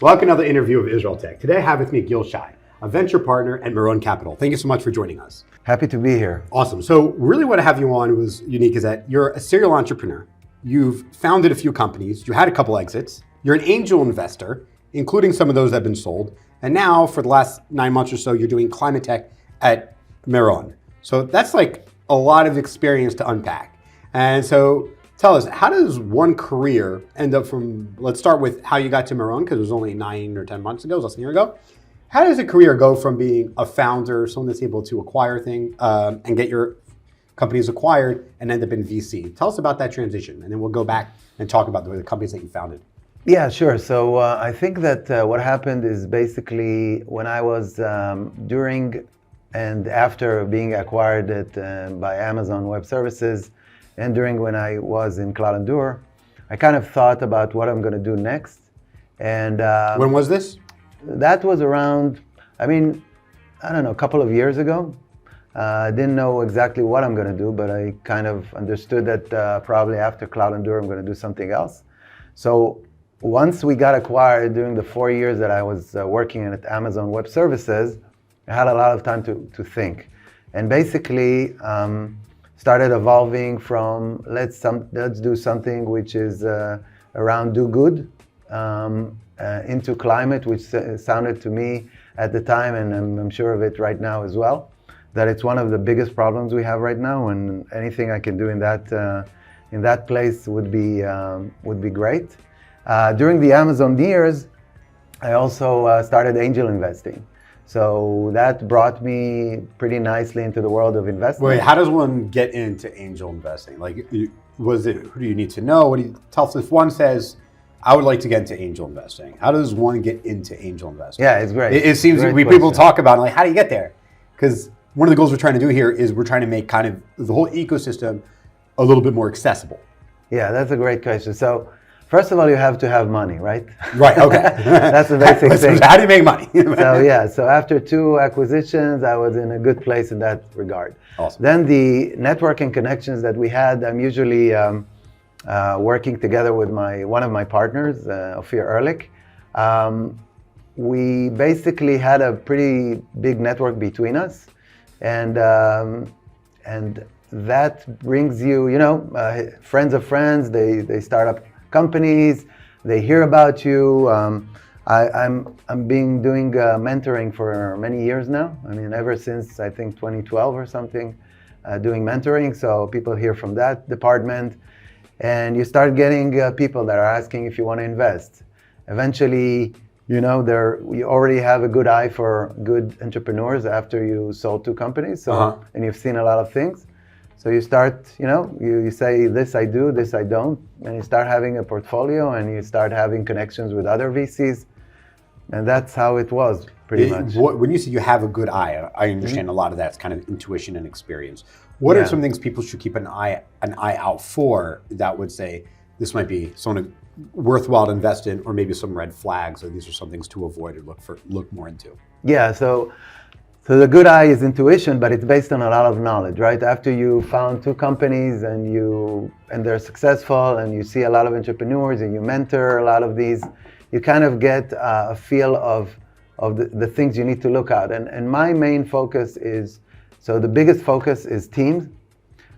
Welcome to another interview of IsraelTech. Today I have with me Gil Shai, a venture partner at Meron Capital. Thank you so much for joining us. Happy to be here. Awesome. So really what I have you on was unique is that you're a serial entrepreneur. You've founded a few companies. You had a couple exits. You're an angel investor, including some of those that have been sold. And now for the last 9 months or so, you're doing climate tech at Meron. So that's like a lot of experience to unpack. And so tell us, how does one career end up from, let's start with how you got to Meron, because it was only 9 or 10 months ago, less than a year ago. How does a career go from being a founder, someone that's able to acquire things and get your companies acquired and end up in VC? Tell us about that transition, and then we'll go back and talk about the companies that you founded. Yeah, sure. So I think that what happened is basically when I was during and after being acquired by Amazon Web Services, and during when I was in Cloud Endure, I kind of thought about what I'm going to do next. And when was this? That was around, I don't know, a couple of years ago. I didn't know exactly what I'm going to do, but I kind of understood that probably after Cloud Endure, I'm going to do something else. So once we got acquired during the 4 years that I was working at Amazon Web Services, I had a lot of time to think. And basically, started evolving from let's do something which is around do good into climate, which sounded to me at the time, and I'm sure of it right now as well, that it's one of the biggest problems we have right now, and anything I can do in that place would be great. During the Amazon years, I also started angel investing. So that brought me pretty nicely into the world of investment. Wait, how does one get into angel investing? Like, who do you need to know? What do you tell us if one says, I would like to get into angel investing? How does one get into angel investing? Yeah, it's great. It seems people talk about like, how do you get there? Because one of the goals we're trying to do here is we're trying to make kind of the whole ecosystem a little bit more accessible. Yeah, that's a great question. So first of all, you have to have money, right? Right, okay. That's the basic thing. How do you make money? So after 2 acquisitions, I was in a good place in that regard. Awesome. Then the networking connections that we had, I'm usually working together with one of my partners, Ophir Ehrlich. We basically had a pretty big network between us, and that brings you, friends of friends. They start up companies, they hear about you. I'm doing mentoring for many years now. Ever since I think 2012 or something, doing mentoring. So people hear from that department, and you start getting people that are asking if you want to invest. Eventually, you already have a good eye for good entrepreneurs after you sold 2 companies. So and you've seen a lot of things. So you start, you say, this I do, this I don't, and you start having a portfolio, and you start having connections with other VCs, and that's how it was, pretty much. When you say you have a good eye, I understand a lot of that's kind of intuition and experience. What are some things people should keep an eye out for that would say, this might be someone worthwhile to invest in, or maybe some red flags, or these are some things to avoid or look more into? Yeah, so the good eye is intuition, but it's based on a lot of knowledge, right? After you found 2 companies and they're successful, and you see a lot of entrepreneurs and you mentor a lot of these, you kind of get a feel of the things you need to look at. And my main focus is, so the biggest focus is teams.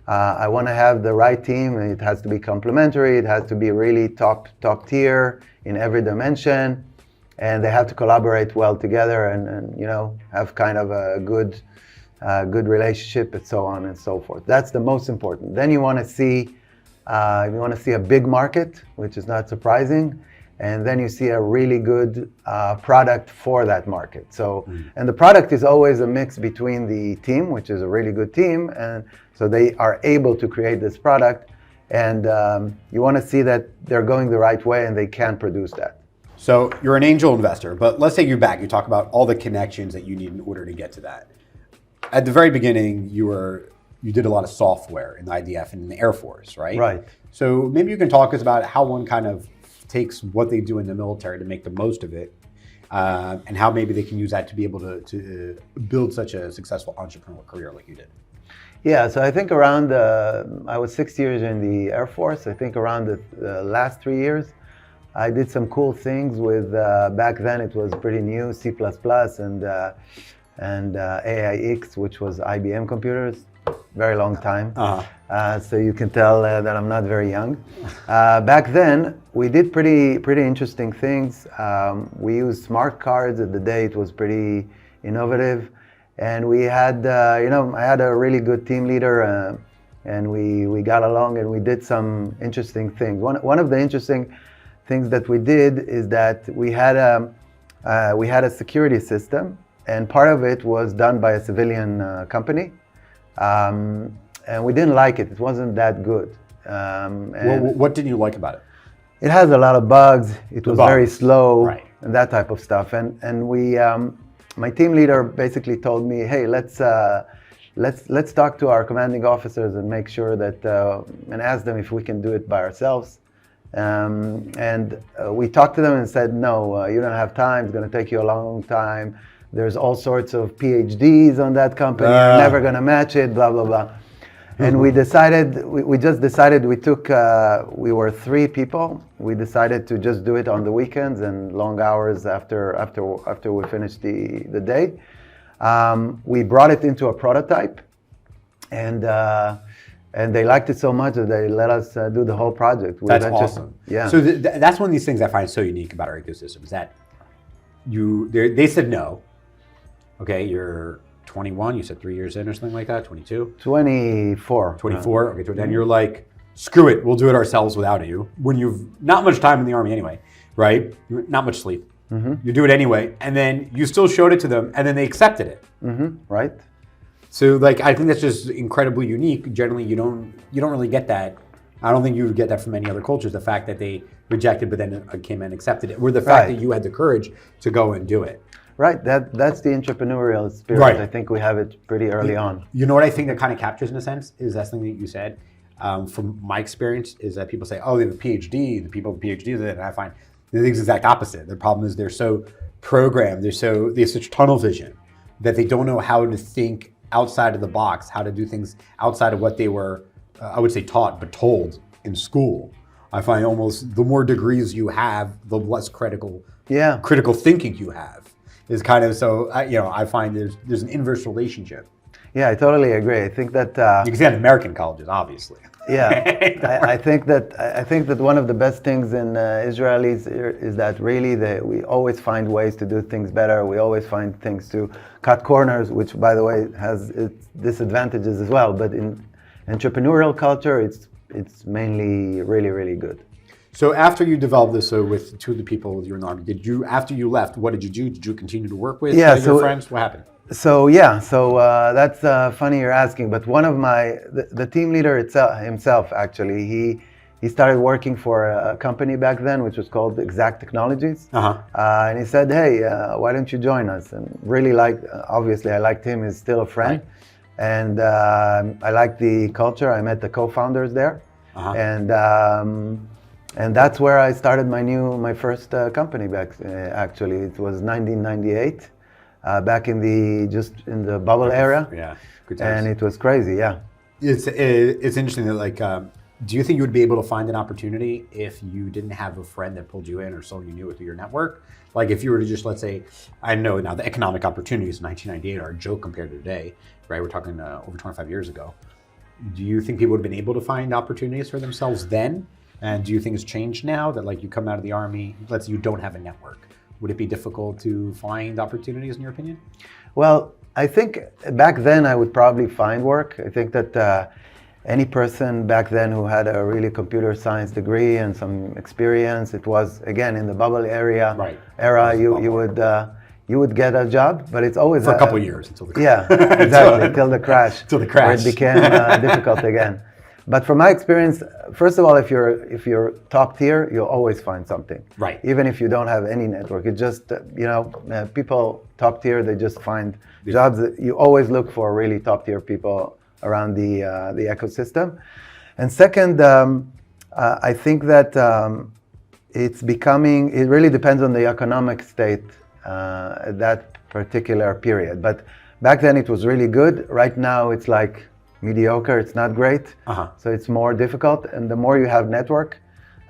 I want to have the right team, and it has to be complementary. It has to be really top tier in every dimension. And they have to collaborate well together and have kind of a good relationship, and so on and so forth. That's the most important. Then you want to see a big market, which is not surprising, and then you see a really good product for that market. So and the product is always a mix between the team, which is a really good team, and so they are able to create this product, and you want to see that they're going the right way and they can produce that. So you're an angel investor, but let's take you back. You talk about all the connections that you need in order to get to that. At the very beginning, you did a lot of software in the IDF and in the Air Force, right? Right. So maybe you can talk us about how one kind of takes what they do in the military to make the most of it, and how maybe they can use that to be able to build such a successful entrepreneurial career like you did. Yeah, so I think around, I was 6 years in the Air Force. I think around the last 3 years, I did some cool things with, back then it was pretty new, C++ and AIX, which was IBM computers, very long time. So you can tell that I'm not very young. Back then, we did pretty interesting things. We used smart cards. At the day, it was pretty innovative. And we had, I had a really good team leader, and we got along and we did some interesting things. One of the interesting things that we did is that we had a security system, and part of it was done by a civilian company. And we didn't like it. It wasn't that good. What didn't you like about it? It has a lot of bugs. It was very slow, right, and that type of stuff. And we, my team leader basically told me, hey, let's talk to our commanding officers and make sure that, and ask them if we can do it by ourselves. We talked to them and said, no, you don't have time. It's going to take you a long time. There's all sorts of PhDs on that company. You're never going to match it, blah, blah, blah. And we decided, we just decided, we were 3 people. We decided to just do it on the weekends and long hours after we finished the day. We brought it into a prototype, and they liked it so much that they let us do the whole project. That's awesome. Yeah. So that's one of these things I find so unique about our ecosystem is that they said no. Okay, you're 21, you said 3 years in or something like that, 22? 24. 24, okay, then you're like, screw it, we'll do it ourselves without you. When you've not much time in the Army anyway, right? Not much sleep. You do it anyway, and then you still showed it to them, and then they accepted it. Right. So I think that's just incredibly unique. Generally, you don't really get that. I don't think you would get that from any other cultures, the fact that they rejected but then came and accepted it, or the fact that you had the courage to go and do it. Right, that's the entrepreneurial spirit. Right. I think we have it pretty early on. You know what I think that kind of captures in a sense is that thing that you said. From my experience, is that people say, "Oh, they have a PhD." The people with PhDs, and I find the exact opposite. The problem is they're so programmed, they have such tunnel vision that they don't know how to think outside of the box, how to do things outside of what they were, I would say, taught but told in school. I find almost the more degrees you have, the less critical thinking you have. Is kind of so, I find there's an inverse relationship. Yeah, I totally agree. I think that you can see that in American colleges, obviously. Yeah, I think that one of the best things in Israel is that really we always find ways to do things better. We always find things to cut corners, which, by the way, has its disadvantages as well. But in entrepreneurial culture, it's mainly really, really good. So after you developed this, with 2 of the people you were in the Army, after you left, what did you do? Did you continue to work with your friends? What happened? So that's funny you're asking, but one of the team leader himself, actually, he started working for a company back then, which was called Exact Technologies. And he said, hey, why don't you join us? And really obviously I liked him, he's still a friend. Right. And I liked the culture. I met the co-founders there. And that's where I started my first company back. Actually, it was 1998, back in the bubble era. Yeah, good times. And it was crazy. Yeah. It's interesting that do you think you would be able to find an opportunity if you didn't have a friend that pulled you in or someone you knew through your network? Like if you were to just, let's say, I know now the economic opportunities in 1998 are a joke compared to today, right? We're talking over 25 years ago. Do you think people would have been able to find opportunities for themselves then? And do you think it's changed now that you come out of the Army, let's say you don't have a network? Would it be difficult to find opportunities in your opinion? Well, I think back then I would probably find work. I think that any person back then who had a really computer science degree and some experience, it was, again, in the bubble era, you would get a job, but it's always for a couple of years until the crash. Yeah, exactly, till the crash. Till the crash. Where it became difficult again. But from my experience, first of all, if you're top tier, you'll always find something. Right. Even if you don't have any network, it just people top tier, they just find jobs. You always look for really top tier people around the ecosystem. And second, I think that it really depends on the economic state at that particular period. But back then it was really good. Right now it's mediocre, it's not great. So it's more difficult. And the more you have network,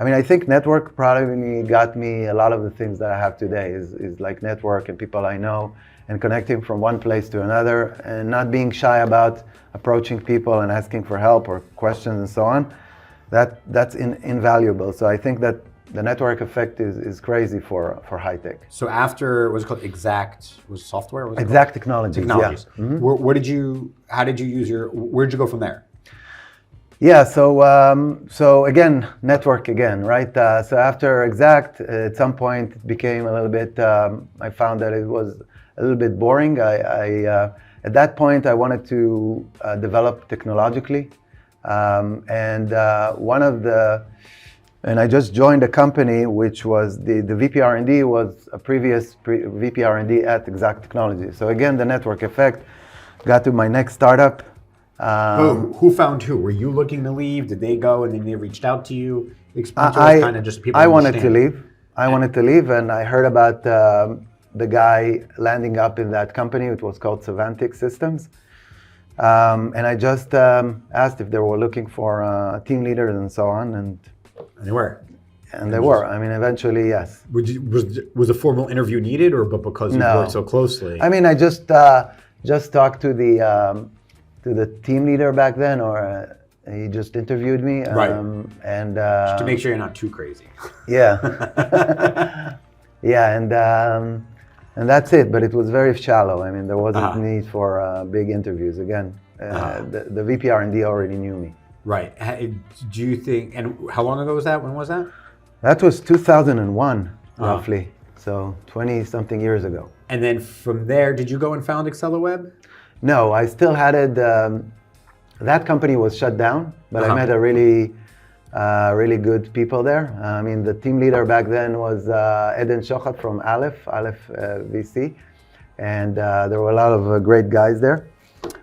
I mean, I think network probably got me a lot of the things that I have today is like network and people I know and connecting from one place to another and not being shy about approaching people and asking for help or questions and so on. That's invaluable. So I think that the network effect is crazy for high tech. So after, what's it called, was software? Was it Exact Technologies. Technologies. Yeah. Mm-hmm. How did you use where'd you go from there? Yeah, so again, network again, right? So after Exact, at some point it became a little bit, I found that it was a little bit boring. At that point, I wanted to develop technologically. And I just joined a company which was the VP R&D was a previous VP R&D at Exact Technology. So again, the network effect got to my next startup. Who found who? Were you looking to leave? Did they go and then they reached out to you? Explain to us kind of just people I wanted to leave. I wanted to leave, and I heard about the guy landing up in that company. It was called Savantic Systems. And I just asked if they were looking for team leaders and so on. And they were. And they were. I mean, eventually, yes. Was a formal interview needed, or but because you worked so closely? I mean, I just talked to the team leader back then, or he just interviewed me. Right. And just to make sure you're not too crazy. Yeah. Yeah, and that's it. But it was very shallow. I mean, there wasn't need for big interviews. Again, the VP R&D already knew me. Right. Do you think? And how long ago was that? When was that? That was 2001, roughly. So 20-something years ago. And then from there, did you go and found AccelerWeb? No, I still had it. That company was shut down, but I met a really good people there. I mean, the team leader back then was Eden Shochat from Aleph VC, and there were a lot of great guys there.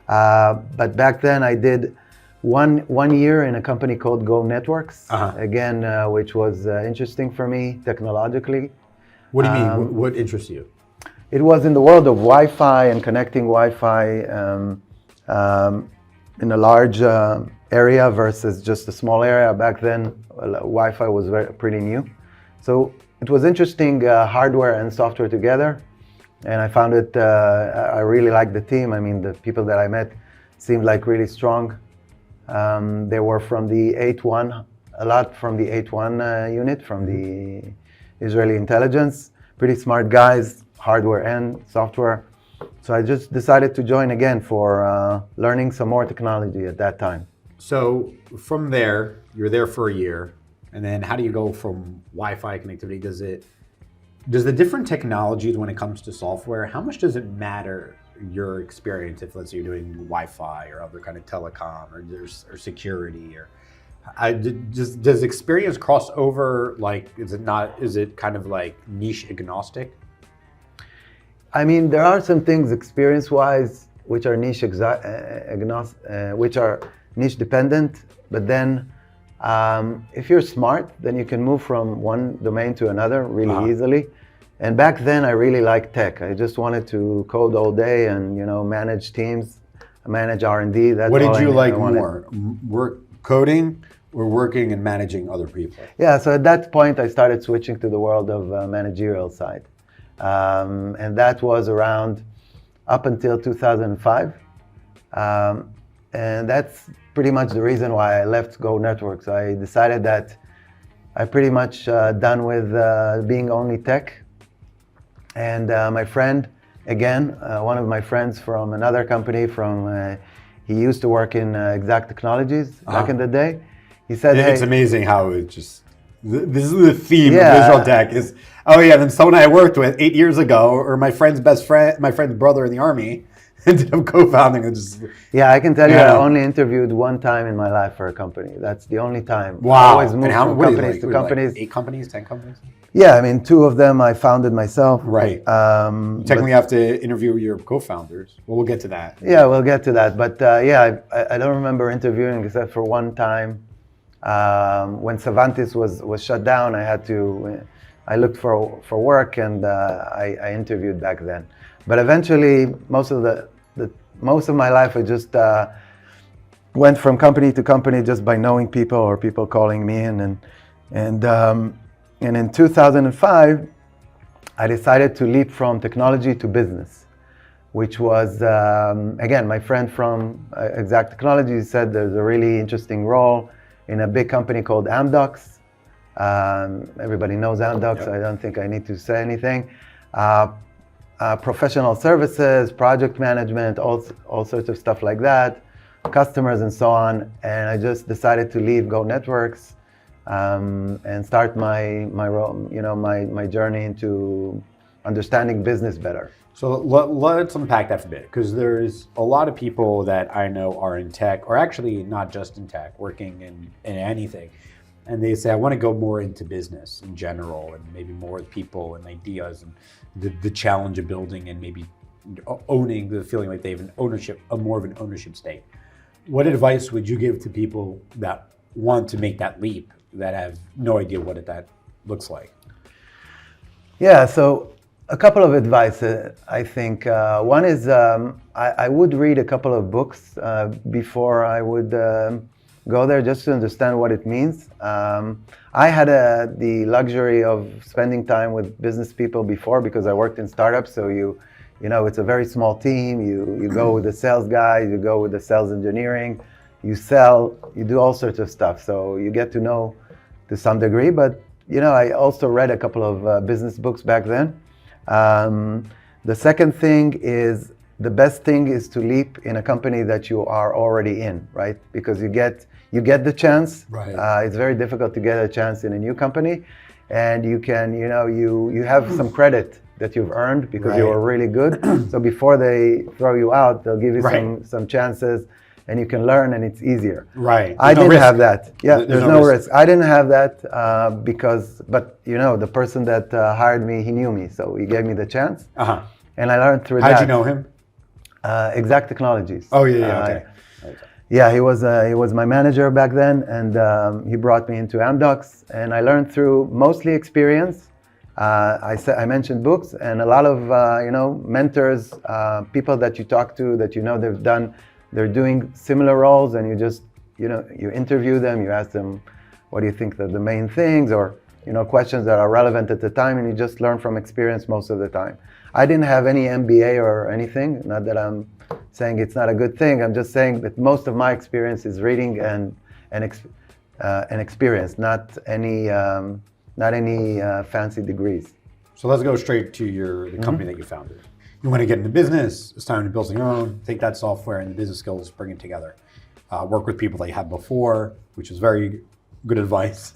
But back then, I did one year in a company called Go Networks, again, which was interesting for me technologically. What do you mean? What interests you? It was in the world of Wi-Fi and connecting Wi-Fi in a large area versus just a small area. Back then, Wi-Fi was pretty new. So it was interesting, hardware and software together. And I found it, I really liked the team. I mean, the people that I met seemed like really strong. They were from the 8-1, a lot from the 8-1 unit, from the Israeli intelligence. Pretty smart guys, hardware and software. So I just decided to join again for learning some more technology at that time. So from there, you're there for a year, and then how do you go from Wi-Fi connectivity? Does the different technologies when it comes to software, how much does it matter your experience if, let's say, you're doing Wi-Fi or other kind of telecom or security, or does experience cross over? Like, is it kind of like niche agnostic? I mean, there are some things experience-wise which are niche which are niche dependent, but then if you're smart, then you can move from one domain to another really easily. And back then, I really liked tech. I just wanted to code all day and manage teams, manage R&D. That's what did you like more, work coding or working and managing other people? Yeah, so at that point, I started switching to the world of managerial side. And that was around up until 2005. And that's pretty much the reason why I left Go Networks. I decided that I'm pretty much done with being only tech. And my friend, again, one of my friends from another company, he used to work in Exact Technologies back in the day. He said, "Hey, it's amazing how it just, this is the theme of IsraelTech is, oh yeah, then someone I worked with 8 years ago, or my friend's brother in the army, ended up co-founding it." Just, yeah, I can tell you I only interviewed one time in my life for a company. That's the only time. Wow. I always moved from companies to companies. Like 8 companies, 10 companies? Yeah, I mean, 2 of them I founded myself. Right. Technically, you have to interview your co-founders. Well, we'll get to that. Yeah, we'll get to that. But I don't remember interviewing except for one time. When Savantis was shut down, I looked for work and I interviewed back then. But eventually, most of my life, I just went from company to company just by knowing people or people calling me in, and And in 2005, I decided to leap from technology to business, which was, again, my friend from Exact Technologies said there's a really interesting role in a big company called Amdocs. Everybody knows Amdocs. Yep. I don't think I need to say anything. Professional services, project management, all sorts of stuff like that, customers and so on. And I just decided to leave Go Networks and start my journey into understanding business better. So let's unpack that for a bit, because there's a lot of people that I know are in tech, or actually not just in tech, working in anything. And they say, I want to go more into business in general, and maybe more with people and ideas, and the challenge of building and maybe owning, the feeling like they have more of an ownership state. What advice would you give to people that want to make that leap, that have no idea what that looks like? Yeah, so a couple of advice, I think. One is I would read a couple of books before I would go there, just to understand what it means. I had the luxury of spending time with business people before, because I worked in startups. So you know, it's a very small team. You go with the sales guy, you go with the sales engineering, you sell, you do all sorts of stuff. So you get to know to some degree. But you know, I also read a couple of business books back then. The second thing is, the best thing is to leap in a company that you are already in, right? Because you get the chance. Right. It's very difficult to get a chance in a new company, and you can, you have some credit that you've earned because you were really good. So before they throw you out, they'll give you some chances, and you can learn, and it's easier. Right. I didn't have that. Yeah, there's no risk. I didn't have that but the person that hired me, he knew me, so he gave me the chance. Uh-huh. And I learned through that. How'd you know him? Exact Technologies. Oh yeah, okay. Yeah, he was my manager back then, and he brought me into Amdocs, and I learned through mostly experience. I mentioned books, and a lot of mentors, people that you talk to that they're doing similar roles, and you just you interview them, you ask them, what do you think are the main things, or questions that are relevant at the time, and you just learn from experience most of the time. I didn't have any MBA or anything. Not that I'm saying it's not a good thing. I'm just saying that most of my experience is reading and experience, not any fancy degrees. So let's go straight to the company that you founded. You want to get into business. It's time to build your own. Take that software and the business skills, bring it together. Work with people that you had before, which is very good advice.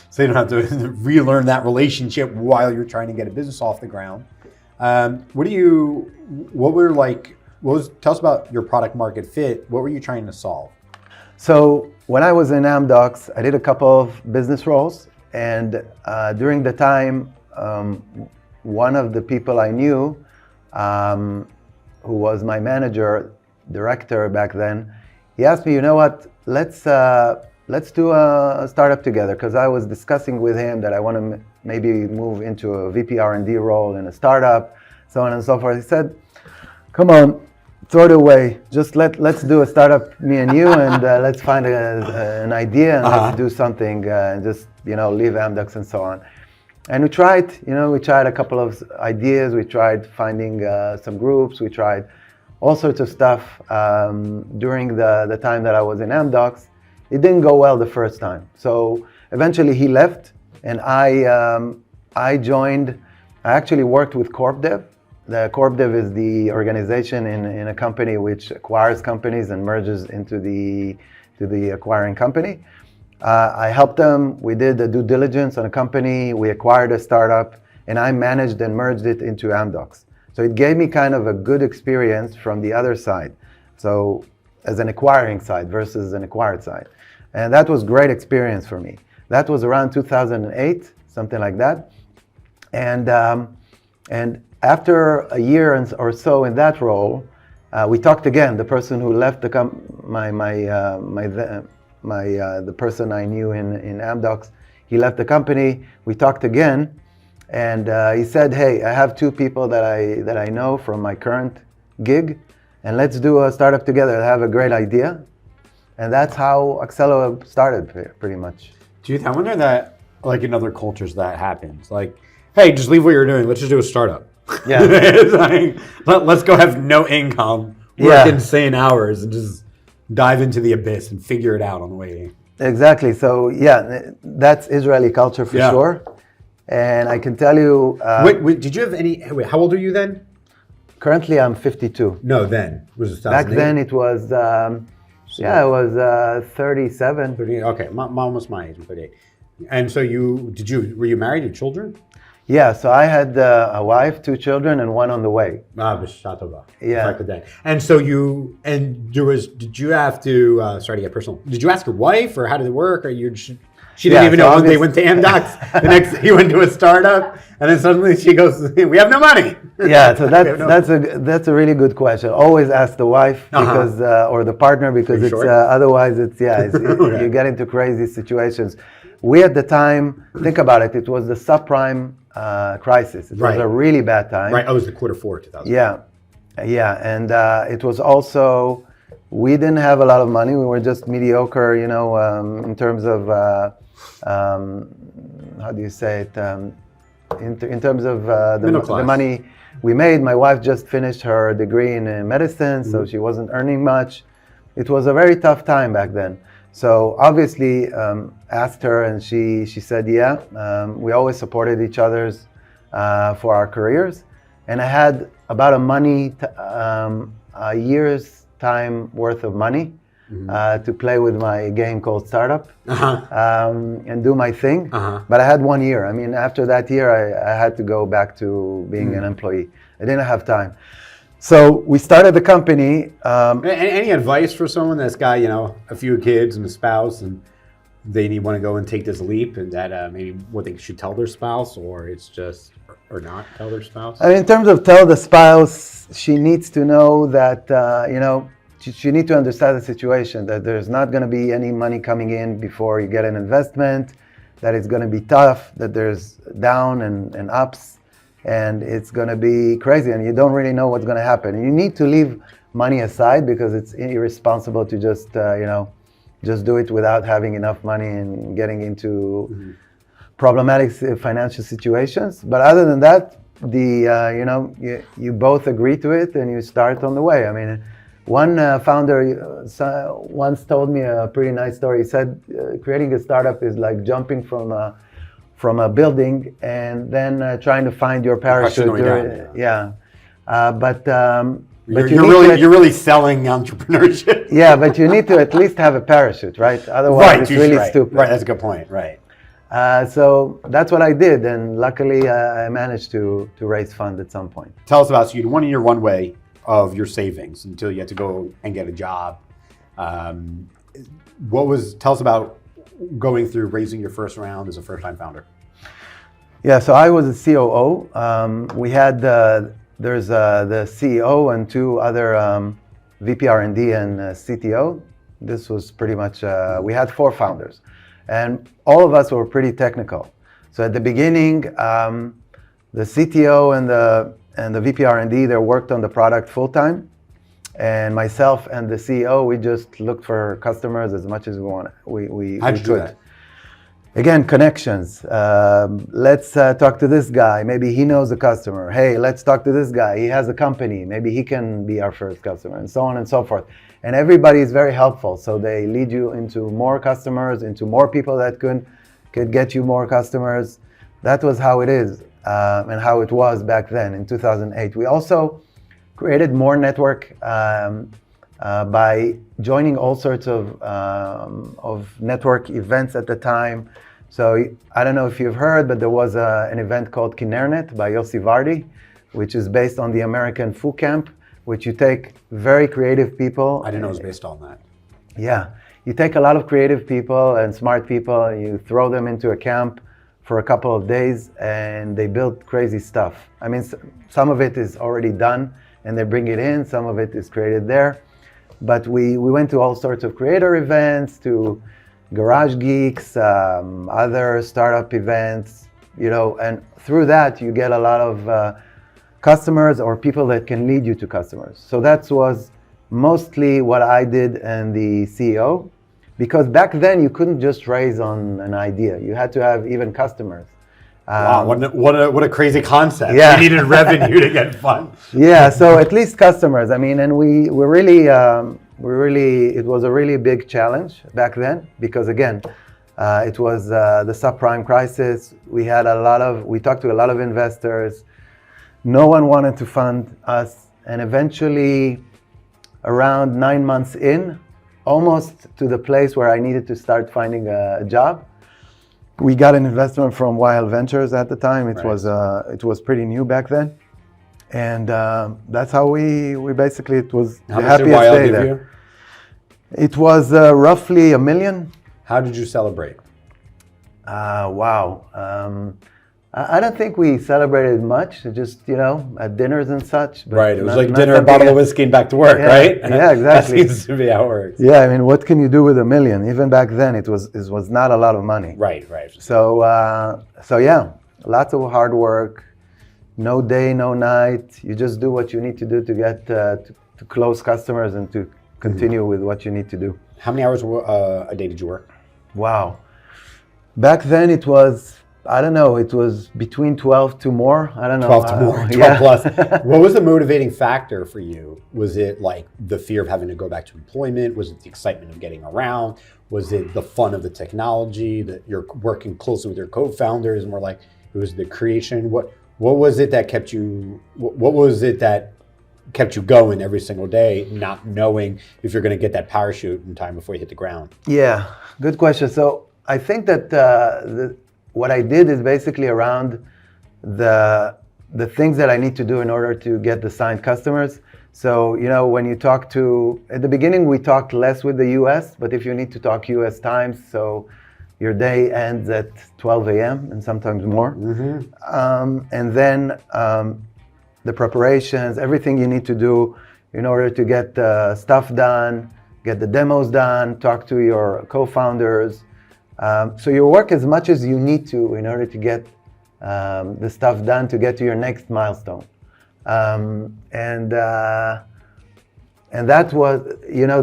So you don't have to relearn that relationship while you're trying to get a business off the ground. Tell us about your product market fit. What were you trying to solve? So when I was in Amdocs, I did a couple of business roles, and during the time, one of the people I knew, who was my manager, director back then, he asked me, you know what, let's do a startup together, because I was discussing with him that I want to maybe move into a VP R&D role in a startup, so on and so forth. He said, come on, throw it away. Just let's do a startup, me and you, and let's find an idea, and let's do something, and just leave Amdocs and so on. And we tried a couple of ideas. We tried finding some groups. We tried all sorts of stuff during the time that I was in Amdocs. It didn't go well the first time. So eventually he left, and I joined. I actually worked with CorpDev. The CorpDev is the organization in a company which acquires companies and merges into the acquiring company. I helped them. We did the due diligence on a company. We acquired a startup, and I managed and merged it into Amdocs. So it gave me kind of a good experience from the other side. So as an acquiring side versus an acquired side. And that was great experience for me. That was around 2008, something like that. And after a year or so in that role, we talked again. The person who left the the person I knew in Amdocs, he left the company. We talked again, and he said, "Hey, I have two people that I know from my current gig, and let's do a startup together. I have a great idea." And that's how Accelo started, pretty much. I wonder that like in other cultures that happens. Like, hey, just leave what you're doing. Let's just do a startup. Yeah. It's like, let's go have no income, work insane hours, and just dive into the abyss and figure it out on the way. Exactly. So yeah, that's Israeli culture for sure. And I can tell you. Wait, did you have any? Wait, how old are you then? Currently, I'm 52. No, then was it 2008? Back then, it was. It was 37. 38. Okay, mom was my age, 38. And so were you married? Your children? Yeah, so I had a wife, 2 children, and 1 on the way. B'shana tova. Yeah. And so did you have to, sorry to get personal, did you ask your wife or how did it work? Or she didn't even know when they went to Amdocs, he went to a startup, and then suddenly she goes, we have no money. Yeah, so that's a really good question. Always ask the wife because or the partner because it's otherwise you get into crazy situations. We at the time, think about it, it was the subprime crisis. It was a really bad time. Right, it was the Q4 2000. Yeah, and it was also, we didn't have a lot of money. We were just mediocre, in terms of, how do you say it? In terms of the money we made. My wife just finished her degree in medicine, so she wasn't earning much. It was a very tough time back then. So obviously asked her, and she said, we always supported each other's for our careers. And I had about a year's time worth of money to play with my game called Startup and do my thing. But I had 1 year. I mean, after that year, I had to go back to being an employee. I didn't have time. So we started the company. Any advice for someone that's got, a few kids and a spouse, and they want to go and take this leap, and that maybe what they should tell their spouse, or not tell their spouse? In terms of tell the spouse, she needs to know that, she needs to understand the situation, that there's not going to be any money coming in before you get an investment, that it's going to be tough, that there's down and ups, and it's going to be crazy, and you don't really know what's going to happen. You need to leave money aside because it's irresponsible to just, just do it without having enough money and getting into problematic financial situations. But other than that, you both agree to it and you start on the way. I mean, one founder once told me a pretty nice story. He said, creating a startup is like jumping from a building and then trying to find your parachute. But you're really selling entrepreneurship. Yeah, but you need to at least have a parachute, right? Otherwise, it's really stupid. Right, that's a good point. Right. So that's what I did, and luckily I managed to raise funds at some point. Tell us about, so you had 1 year runway of your savings until you had to go and get a job. Tell us about going through raising your first round as a first-time founder. Yeah, so I was a COO. We had there's the CEO and 2 other VP R&D and CTO. This was pretty much, we had 4 founders. And all of us were pretty technical. So at the beginning, the CTO and the VP R&D, they worked on the product full time. And myself and the CEO, we just looked for customers as much as we wanted. How'd you do that? Again, connections. Let's talk to this guy. Maybe he knows the customer. Hey, let's talk to this guy. He has a company. Maybe he can be our first customer, and so on and so forth. And everybody is very helpful. So they lead you into more customers, into more people that could get you more customers. That was how it is and how it was back then in 2008. We also created more network by joining all sorts of network events at the time. So I don't know if you've heard, but there was an event called Kinernet by Yossi Vardi, which is based on the American Foo Camp, which you take very creative people. I didn't know it was based on that. Yeah, you take a lot of creative people and smart people, and you throw them into a camp for a couple of days, and they build crazy stuff. I mean, some of it is already done, and they bring it in. Some of it is created there. But we went to all sorts of creator events, to Garage Geeks, other startup events, and through that you get a lot of customers or people that can lead you to customers. So that was mostly what I did and the CEO. because back then you couldn't just raise on an idea. You had to have even customers. Wow, what a crazy concept. Yeah. You needed revenue to get funds. Yeah, so at least customers. I mean, and we really, it was a really big challenge back then because again, it was the subprime crisis. We talked to a lot of investors. No one wanted to fund us, and eventually, around 9 months in, almost to the place where I needed to start finding a job, we got an investment from Wild Ventures at the time. It was pretty new back then, and that's how we basically, it was How the much did happiest Wild day give there. you? It was roughly $1 million. How did you celebrate? Wow. I don't think we celebrated much, just, at dinners and such. But Right, it was not- like not dinner, a something bottle of else. whiskey and back to work, Yeah, right? yeah, exactly. That seems to be how it works. Yeah, I mean, what can you do with $1 million? Even back then, it was not a lot of money. Right. So yeah, lots of hard work, no day, no night. You just do what you need to do to get to close customers and to continue with what you need to do. How many hours a day did you work? Wow. Back then it was, I don't know, it was between 12 to more. I don't know. 12 to more, 12 Yeah. plus. What was the motivating factor for you? Was it like the fear of having to go back to employment? Was it the excitement of getting around? Was it the fun of the technology, that you're working closely with your co-founders, and more like it was the creation? What was it that kept you, what was it that kept you going every single day, not knowing if you're going to get that parachute in time before you hit the ground? Yeah, good question. So I think that what I did is basically around the things that I need to do in order to get the signed customers. So, when you talk at the beginning, we talked less with the US, but if you need to talk US times, so your day ends at 12 a.m. and sometimes more. And then the preparations, everything you need to do in order to get the stuff done, get the demos done, talk to your co-founders. So you work as much as you need to in order to get the stuff done to get to your next milestone. And that was,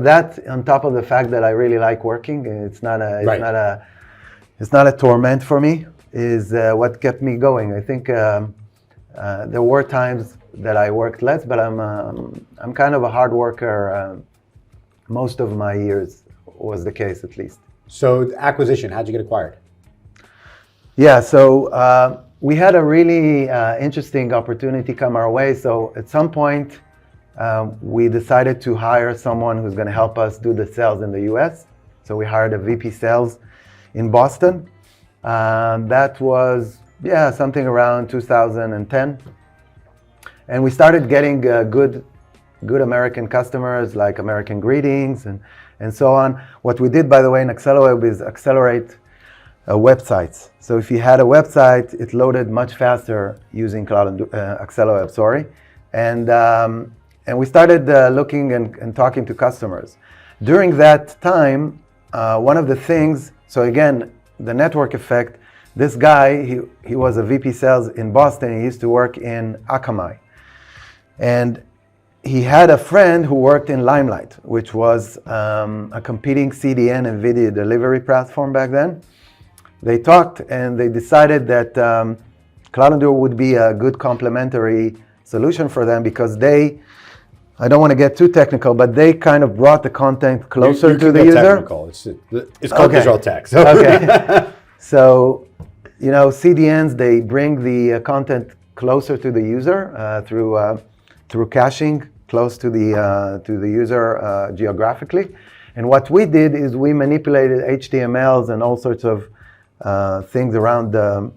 that on top of the fact that I really like working, it's not a torment for me, is what kept me going. I think there were times that I worked less, but I'm kind of a hard worker. Most of my years was the case, at least. So acquisition, how'd you get acquired? Yeah, so we had a really interesting opportunity come our way. So at some point, we decided to hire someone who's going to help us do the sales in the US. So we hired a VP sales in Boston. That was, something around 2010. And we started getting good American customers like American Greetings and so on. What we did, by the way, in AcceleWeb is accelerate websites. So if you had a website, it loaded much faster using AcceleWeb, sorry. And we started looking and talking to customers. During that time, one of the things, so again, the network effect, this guy, he was a VP sales in Boston. He used to work in Akamai. And he had a friend who worked in Limelight, which was a competing CDN and video delivery platform back then. They talked and they decided that Cloud would be a good complementary solution for them because I don't want to get too technical, but they kind of brought the content closer to the user. Technical. It's called IsraelTech. So. Okay. So, CDNs, they bring the content closer to the user through caching close to the user geographically. And what we did is we manipulated HTMLs and all sorts of things around the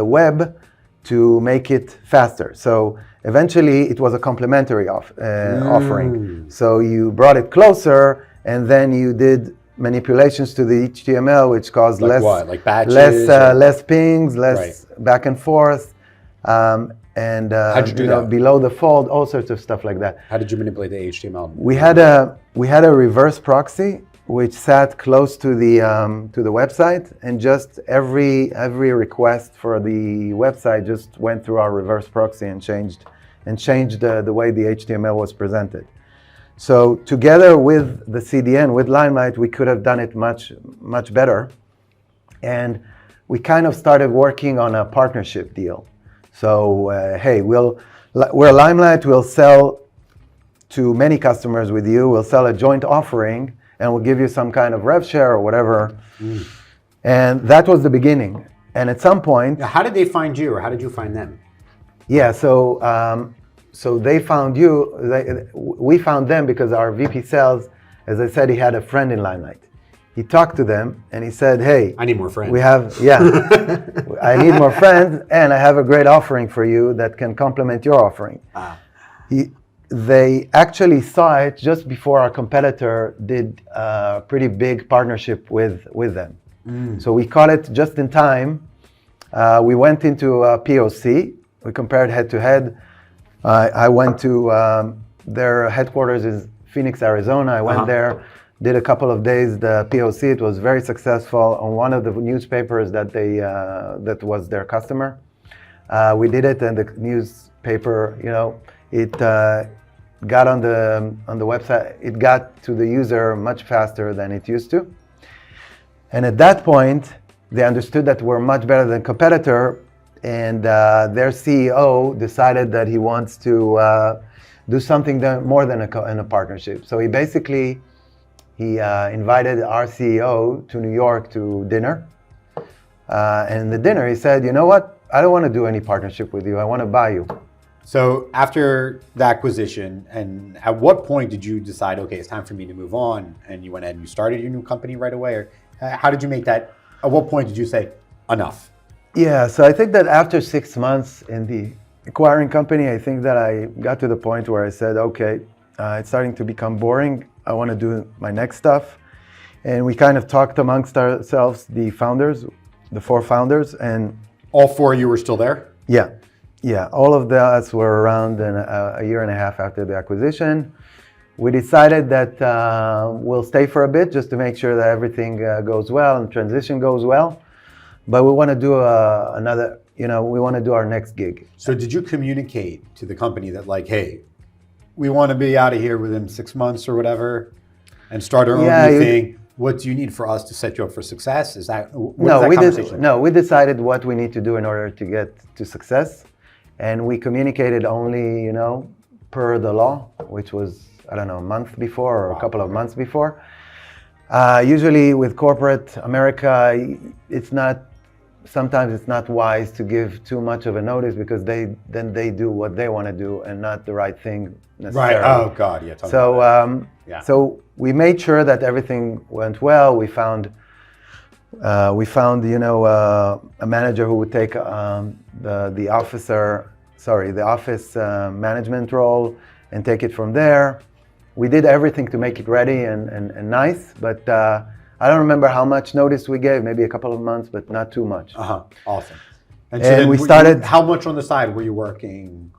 web to make it faster. So eventually it was a complementary offering. So you brought it closer and then you did manipulations to the HTML, which caused like less, what? Like batches, less pings, less back and forth. And how'd you do that? Below the fold, all sorts of stuff like that. How did you manipulate the HTML? We had a reverse proxy which sat close to the website, and just every request for the website just went through our reverse proxy and changed the way the HTML was presented. So together with the CDN, with Limelight, we could have done it much, much better. And we kind of started working on a partnership deal. So, hey, we're Limelight, we'll sell to many customers with you, we'll sell a joint offering, and we'll give you some kind of rev share or whatever. And that was the beginning. And at some point... Now, how did they find you, or how did you find them? Yeah, so they found you, we found them because our VP sales, as I said, he had a friend in Limelight. He talked to them and he said, hey, I need more friends. We have, yeah, I need more friends and I have a great offering for you that can complement your offering. They actually saw it just before our competitor did a pretty big partnership with them. So we caught it just in time. We went into a POC. We compared head to head. I went to their headquarters is Phoenix, Arizona. I went there, did a couple of days the POC. It was very successful on one of the newspapers that that was their customer. We did it, and the newspaper, it got on the website. It got to the user much faster than it used to. And at that point, they understood that we're much better than competitor. And their CEO decided that he wants to do something more than a partnership. So he basically invited our CEO to New York to dinner. And the dinner, he said, you know what? I don't want to do any partnership with you. I want to buy you. So after the acquisition, and at what point did you decide, okay, it's time for me to move on? And you went ahead and you started your new company right away? Or how did you make that? At what point did you say, enough? Yeah, so I think that after 6 months in the acquiring company, I think that I got to the point where I said, okay, it's starting to become boring. I want to do my next stuff. And we kind of talked amongst ourselves, the founders, the 4 founders. And all 4 of you were still there? Yeah, all of us were around a year and a half after the acquisition. We decided that we'll stay for a bit just to make sure that everything goes well and transition goes well. But we want to do we want to do our next gig. So did you communicate to the company that like, hey, we want to be out of here within 6 months or whatever and start our own new thing? What do you need for us to set you up for success? Is that, we decided what we need to do in order to get to success. And we communicated only, per the law, which was, I don't know, a month before or a couple of months before. Usually with corporate America, sometimes it's not wise to give too much of a notice because then they do what they want to do and not the right thing necessarily. Right. Oh God. Yeah. So we made sure that everything went well. We found a manager who would take the office management role and take it from there. We did everything to make it ready and nice, but I don't remember how much notice we gave, maybe a couple of months, but not too much. Awesome. And so we started... How much on the side were you working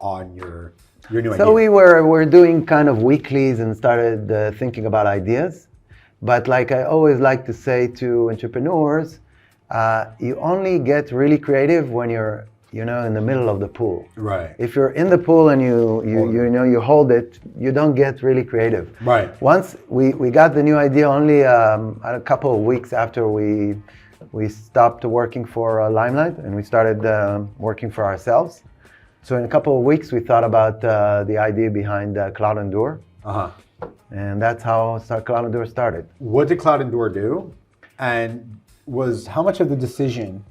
on your new idea? So we were doing kind of weeklies and started thinking about ideas. But like I always like to say to entrepreneurs, you only get really creative when you're in the middle of the pool. Right. If you're in the pool and you hold it, you don't get really creative. Right. Once we got the new idea only a couple of weeks after we stopped working for Limelight and we started working for ourselves. So in a couple of weeks we thought about the idea behind Cloud Endure. And that's how Cloud Endure started. What did Cloud Endure do? And how much of the decision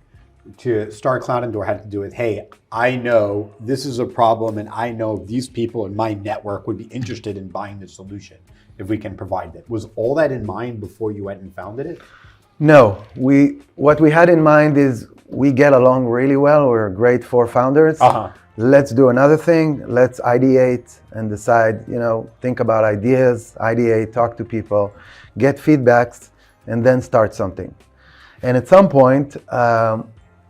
to start Cloud Endure had to do with, hey, I know this is a problem and I know these people in my network would be interested in buying the solution if we can provide that. Was all that in mind before you went and founded it? No, what we had in mind is we get along really well. We're great 4 founders. Let's do another thing. Let's ideate and decide, think about ideas, ideate, talk to people, get feedbacks, and then start something. And at some point,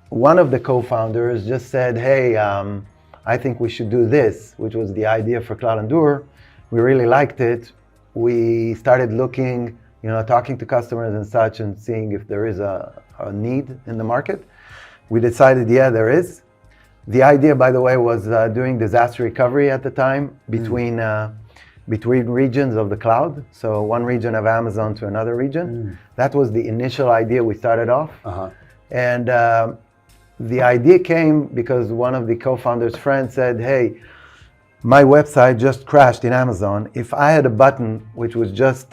one of the co-founders just said, hey, I think we should do this, which was the idea for Cloud Endure. We really liked it. We started looking, talking to customers and such and seeing if there is a need in the market. We decided, yeah, there is. The idea, by the way, was doing disaster recovery at the time between between regions of the cloud. So one region of Amazon to another region. That was the initial idea we started off. And the idea came because one of the co-founders' friends said, hey, my website just crashed in Amazon. If I had a button which was just,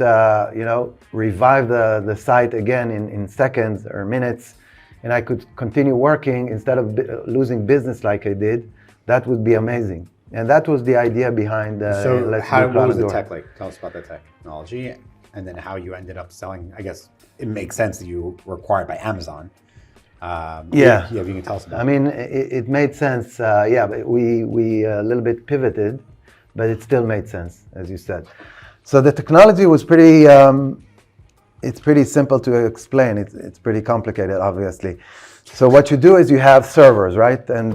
revive the site again in seconds or minutes, and I could continue working instead of losing business like I did, that would be amazing. And that was the idea behind what was the tech like? Tell us about the technology and then how you ended up selling. I guess it makes sense that you were acquired by Amazon. If you can tell us about it. I mean, it made sense. But we a little bit pivoted, but it still made sense, as you said. So the technology was pretty, it's pretty simple to explain. It's pretty complicated, obviously. So what you do is you have servers, right? And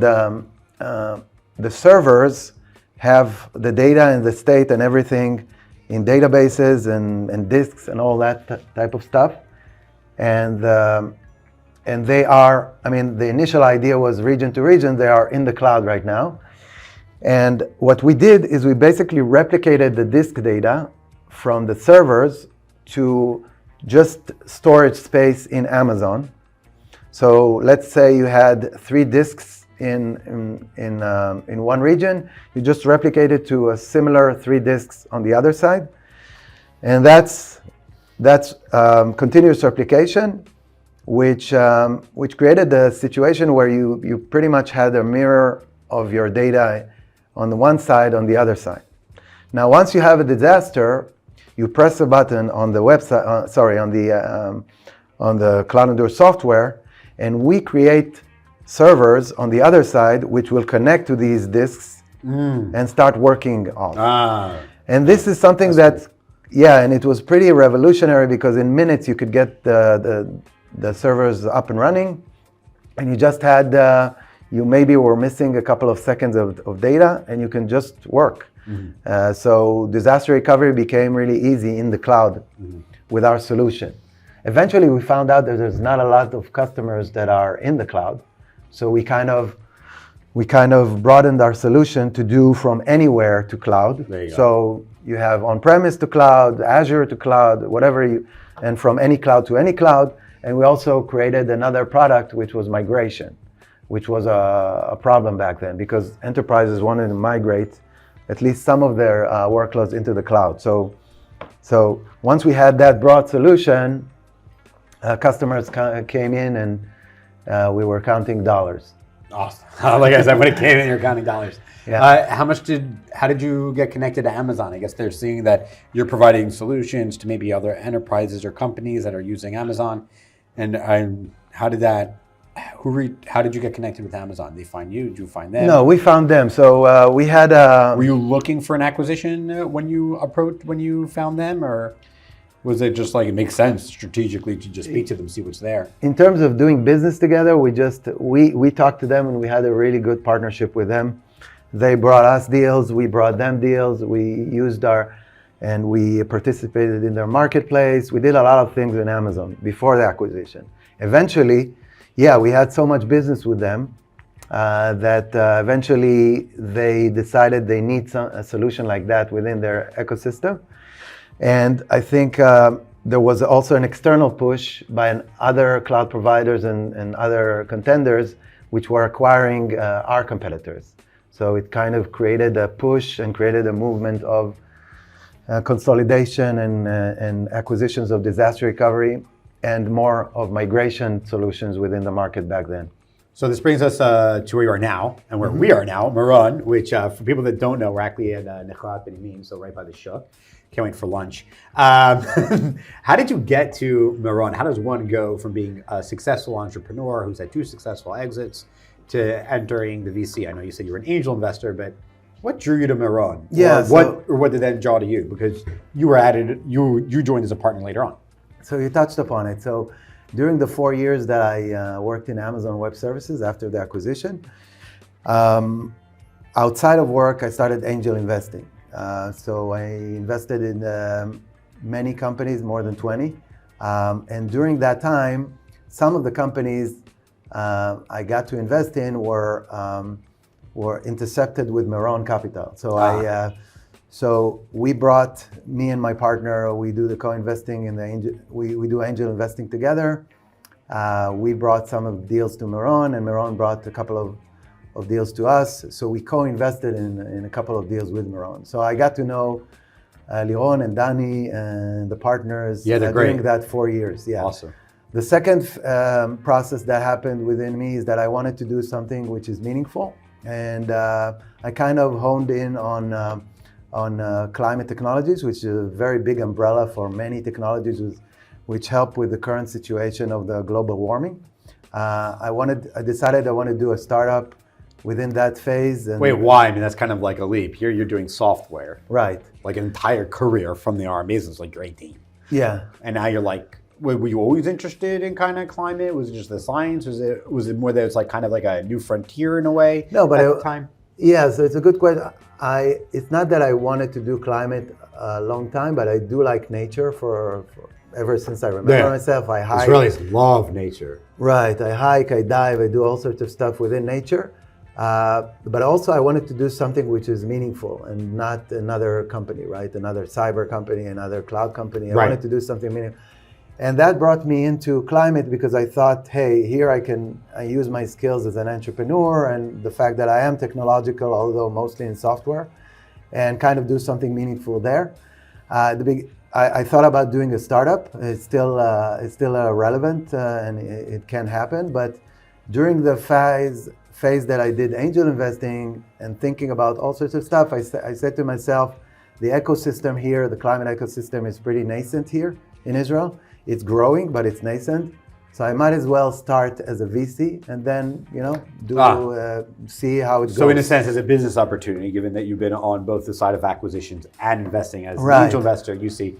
the servers have the data and the state and everything in databases and disks and all that type of stuff. And they are, the initial idea was region to region. They are in the cloud right now. And what we did is we basically replicated the disk data from the servers to just storage space in Amazon. So let's say you had 3 disks in one region. You just replicate it to a similar 3 disks on the other side. And that's continuous replication, which created the situation where you pretty much had a mirror of your data on the one side, on the other side. Now, once you have a disaster, you press a button on the website, on the Cloud Endure software, and we create servers on the other side, which will connect to these disks and start working off. And this is something and it was pretty revolutionary because in minutes you could get the servers up and running, and you just had, you maybe were missing a couple of seconds of data, and you can just work. So disaster recovery became really easy in the cloud with our solution. Eventually, we found out that there's not a lot of customers that are in the cloud, so we kind of broadened our solution to do from anywhere to cloud. So you have on-premise to cloud, Azure to cloud, and from any cloud to any cloud. And we also created another product, which was migration, which was a problem back then because enterprises wanted to migrate at least some of their workloads into the cloud. So once we had that broad solution, customers came in and we were counting dollars. Awesome. Like I said, when it came in, you're counting dollars. How did you get connected to Amazon? I guess they're seeing that you're providing solutions to maybe other enterprises or companies that are using Amazon. And how did you get connected with Amazon? They find you? Did you find them? No, we found them. So we had. Were you looking for an acquisition when you found them, or was it just like it makes sense strategically to just speak to them, see what's there? In terms of doing business together, we talked to them and we had a really good partnership with them. They brought us deals, we brought them deals. We used and we participated in their marketplace. We did a lot of things in Amazon before the acquisition. Eventually, we had so much business with them that eventually they decided they need a solution like that within their ecosystem. And I think there was also an external push by other cloud providers and other contenders which were acquiring our competitors. So it kind of created a push and created a movement of consolidation and acquisitions of disaster recovery and more of migration solutions within the market back then. So this brings us to where you are now and where we are now, Meron, which for people that don't know, we're actually at Nechlat Benimim, so right by the Shuk. Can't wait for lunch. How did you get to Meron? How does one go from being a successful entrepreneur who's had 2 successful exits to entering the VC? I know you said you were an angel investor, but what drew you to Meron? What did that draw to you? Because you were you joined as a partner later on. So you touched upon it. So during the 4 years that I worked in Amazon Web Services after the acquisition, outside of work, I started angel investing. So I invested in many companies, more than 20. And during that time, some of the companies I got to invest in were intercepted with Meron Capital. So I So me and my partner, we do the co-investing in the angel, we do angel investing together. We brought some of the deals to Meron, and Meron brought a couple of deals to us. So we co-invested in a couple of deals with Meron. So I got to know Liron and Danny and the partners during that 4 years. Yeah. Awesome. The second process that happened within me is that I wanted to do something which is meaningful. And I kind of honed in on climate technologies, which is a very big umbrella for many technologies which help with the current situation of the global warming. I decided I want to do a startup within that phase. And wait, why? I mean, that's kind of like a leap. Here you're doing software. Right. Like an entire career from the army. It's like your 18. Yeah. And now you're like, were you always interested in kind of climate? Was it just the science? Was it more that it's like kind of like a new frontier in a way? No, but at the time? Yeah, so it's a good question. It's not that I wanted to do climate a long time, but I do like nature for ever since I remember myself. I hike. Israelis love nature. Right, I hike, I dive, I do all sorts of stuff within nature. But also I wanted to do something which is meaningful and not another company, right? Another cyber company, another cloud company. I wanted to do something meaningful. And that brought me into climate because I thought, hey, here I use my skills as an entrepreneur and the fact that I am technological, although mostly in software, and kind of do something meaningful there. I thought about doing a startup. It's still relevant and it can happen. But during the phase that I did angel investing and thinking about all sorts of stuff, I said to myself, the ecosystem here, the climate ecosystem is pretty nascent here in Israel. It's growing, but it's nascent. So I might as well start as a VC and then, see how it goes. So in a sense, as a business opportunity, given that you've been on both the side of acquisitions and investing as an angel investor, you see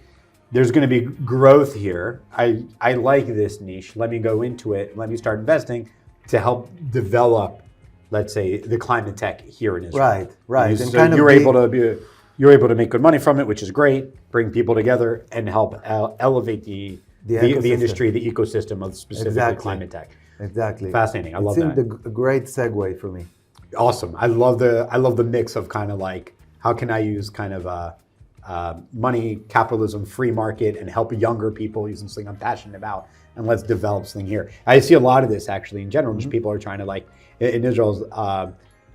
there's going to be growth here. I like this niche. Let me go into it. Let me start investing to help develop, let's say, the climate tech here in Israel. Right. So and you're able to make good money from it, which is great. Bring people together and help elevate the industry, the ecosystem of specifically climate tech. Exactly. Fascinating. I love that. It seemed a great segue for me. Awesome. I love the mix of kind of like, how can I use kind of money, capitalism, free market, and help younger people using something I'm passionate about, and let's develop something here. I see a lot of this actually in general. Just people are trying to in Israel's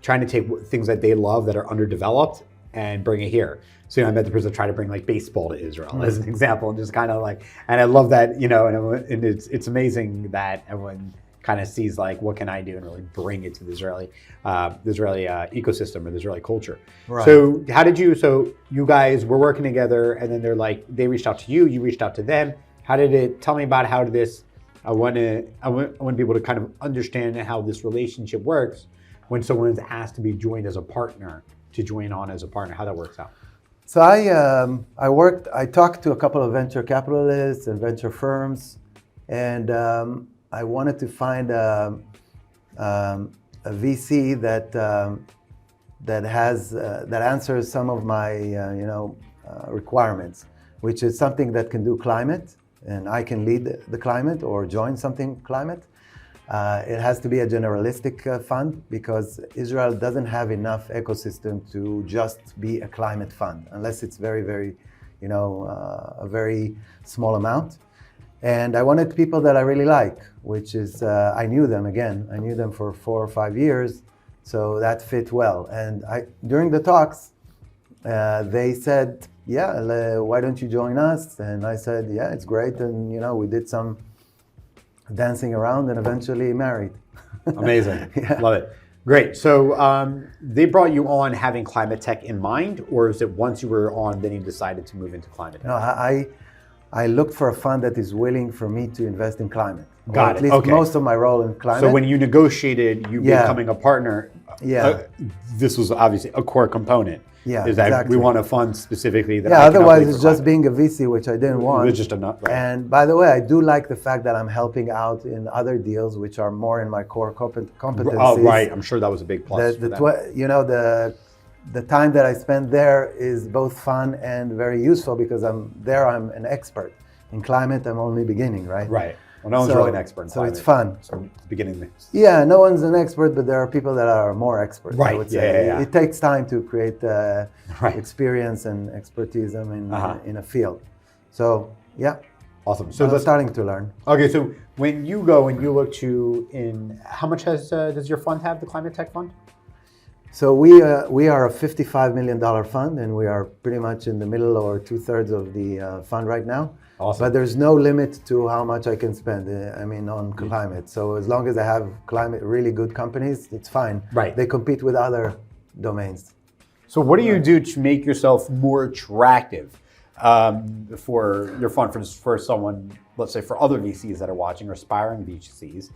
trying to take things that they love that are underdeveloped and bring it here. So I met the person try to bring like baseball to Israel as an example, and just kind of like, and I love that, and it's amazing that everyone kind of sees like, what can I do and really bring it to the Israeli ecosystem or the Israeli culture. Right. So so you guys were working together, and then they reached out to you, you reached out to them. Tell me about how did this, I want people to kind of understand how this relationship works when someone is asked to be joined as a partner, to join on as a partner, how that works out. So I talked to a couple of venture capitalists and venture firms, and I wanted to find a VC that answers some of my requirements, which is something that can do climate, and I can lead the climate or join something climate. It has to be a generalistic fund because Israel doesn't have enough ecosystem to just be a climate fund unless it's very, very, a very small amount. And I wanted people that I really like, which is, I knew them for 4 or 5 years, so that fit well. And during the talks, they said, why don't you join us? And I said, yeah, it's great. And, we did some dancing around and eventually married. Amazing. Love it. Great. So they brought you on having climate tech in mind, or is it once you were on, then you decided to move into climate tech? No, I looked for a fund that is willing for me to invest in climate. Got it. At least most of my role in climate. So when you negotiated you becoming a partner, this was obviously a core component. Yeah, is that we want a fund specifically that otherwise it's just being a VC, which I didn't want. It was just enough. Right. And by the way, I do like the fact that I'm helping out in other deals which are more in my core competencies. Oh, right. I'm sure that was a big plus. The time that I spend there is both fun and very useful because I'm an expert. In climate, I'm only beginning, right? Right. Well, no one's really an expert in So climate. it's fun. So beginning. Yeah, no one's an expert, but there are people that are more experts. Right. I would say. Yeah. It takes time to create Right. experience and expertise in a field. So yeah. Awesome. So I'm starting to learn. Okay, so when you go and you look how much does your fund have, the Climate Tech Fund? So we are a $55 million fund, and we are pretty much in the middle or 2/3 of the fund right now. Awesome. But there's no limit to how much I can spend. On climate. So as long as I have really good companies, it's fine. Right. They compete with other domains. So what do you do to make yourself more attractive for your fund, for someone, let's say for other VCs that are watching, or aspiring VCs,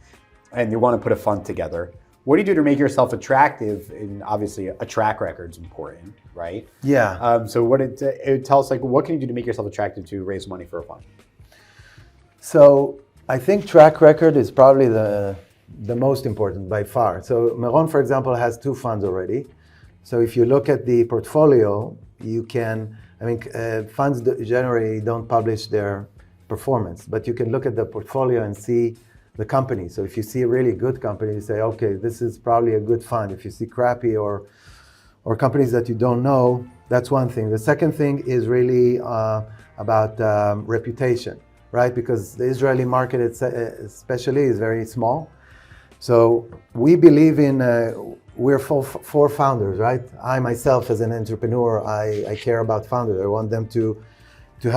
and you want to put a fund together? What do you do to make yourself attractive? And obviously a track record is important, right? Yeah. So it tells what can you do to make yourself attractive to raise money for a fund? So I think track record is probably the most important by far. So Meron, for example, has 2 funds already. So if you look at the portfolio, you can, funds generally don't publish their performance, but you can look at the portfolio and see the company. So if you see a really good company, you say, okay, this is probably a good fund. If you see crappy or companies that you don't know, that's one thing. The second thing is really about reputation, right? Because the Israeli market especially is very small. So we believe we're 4 founders, right? I myself as an entrepreneur, I care about founders. I want them to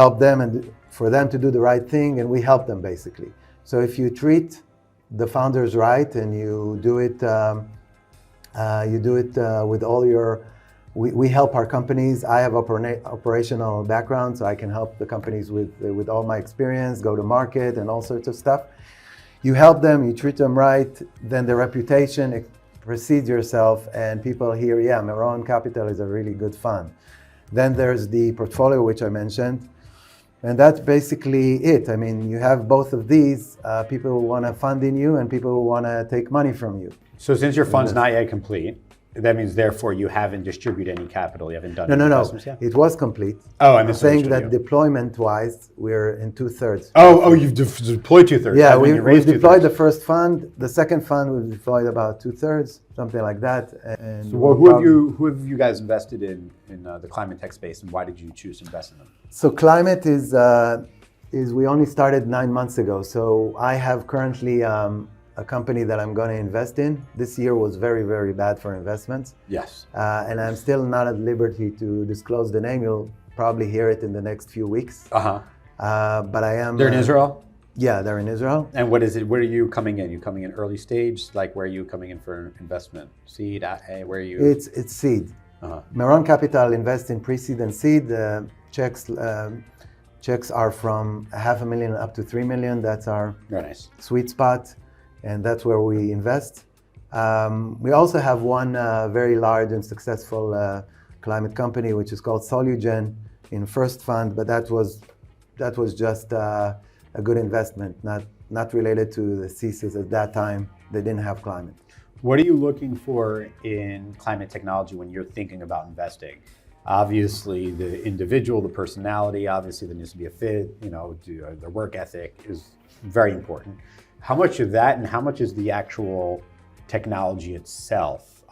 help them and for them to do the right thing, and we help them basically. So if you treat the founders right and you do it with all your, we help our companies. I have operational background, so I can help the companies with all my experience, go to market and all sorts of stuff. You help them, you treat them right, then the reputation precedes yourself, and people hear, yeah, Meron Capital is a really good fund. Then there's the portfolio, which I mentioned. And that's basically it. You have both of these, people who want to fund in you and people who want to take money from you. So since your fund's not yet complete, that means therefore you haven't distributed any capital, you haven't done any investments yet? It was complete. Oh, I'm saying that deployment-wise, we're in 2/3. Oh, you've deployed 2/3. Yeah, we've deployed the first fund. The second fund, we've deployed about 2/3, something like that. And so who have you guys invested in the climate tech space, and why did you choose to invest in them? So climate is we only started 9 months ago. So I have currently a company that I'm going to invest in. This year was very, very bad for investments. Yes. And I'm still not at liberty to disclose the name. You'll probably hear it in the next few weeks. But I am. They're in Israel? Yeah, they're in Israel. And what is it? Where are you coming in? You coming in early stage? Where are you coming in for investment? Seed? Where are you? It's seed. Meron Capital invests in pre-seed and seed. Checks are from $500,000 up to $3 million. That's our sweet spot, and that's where we invest. We also have one very large and successful climate company, which is called Solugen, in first fund, but that was just a good investment, not related to the thesis at that time. They didn't have climate. What are you looking for in climate technology when you're thinking about investing? Obviously, the individual, the personality, obviously there needs to be a fit, their work ethic is very important. How much of that and how much is the actual technology itself?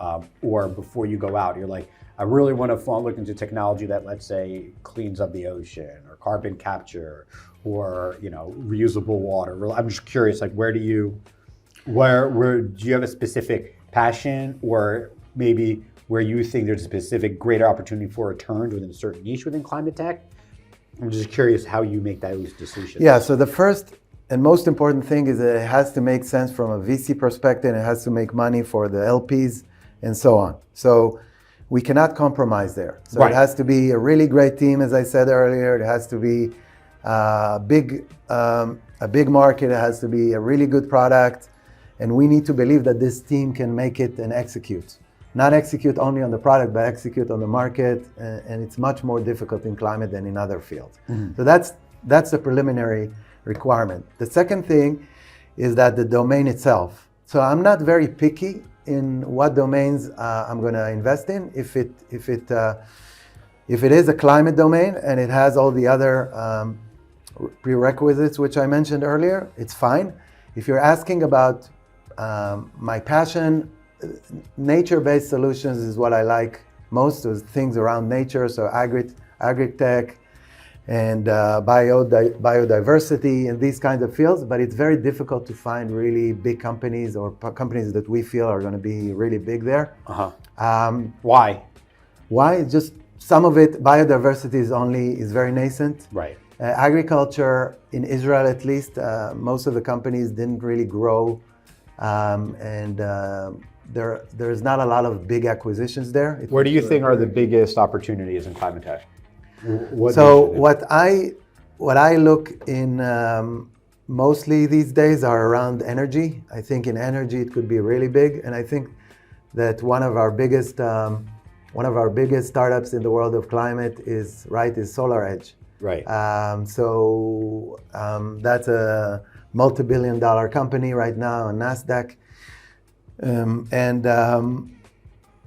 Or before you go out, you're like, I really want to look into technology that, let's say, cleans up the ocean or carbon capture or, reusable water. I'm just curious, where do you have a specific passion, or maybe where you think there's a specific greater opportunity for returns within a certain niche within climate tech? I'm just curious how you make those decisions. Yeah, so the first and most important thing is that it has to make sense from a VC perspective, and it has to make money for the LPs and so on. So we cannot compromise there. So It has to be a really great team, as I said earlier. It has to be a big market. It has to be a really good product. And we need to believe that this team can make it and execute. Not execute only on the product, but execute on the market. And it's much more difficult in climate than in other fields. Mm-hmm. So that's the preliminary requirement. The second thing is that the domain itself. So I'm not very picky in what domains I'm going to invest in. If it is a climate domain and it has all the other prerequisites, which I mentioned earlier, it's fine. If you're asking about my passion, nature-based solutions is what I like most, is things around nature, so agri-tech and biodiversity and these kinds of fields, but it's very difficult to find really big companies or companies that we feel are going to be really big there. Why? Why? Just some of it, biodiversity is very nascent. Right. Agriculture in Israel, at least, most of the companies didn't really grow, and there's not a lot of big acquisitions there. Where do you think are the biggest opportunities in climate tech? What I look in mostly these days are around energy. I think in energy it could be really big, and I think that one of our biggest startups in the world of climate is SolarEdge. Right. That's a multi-billion-dollar company right now on NASDAQ,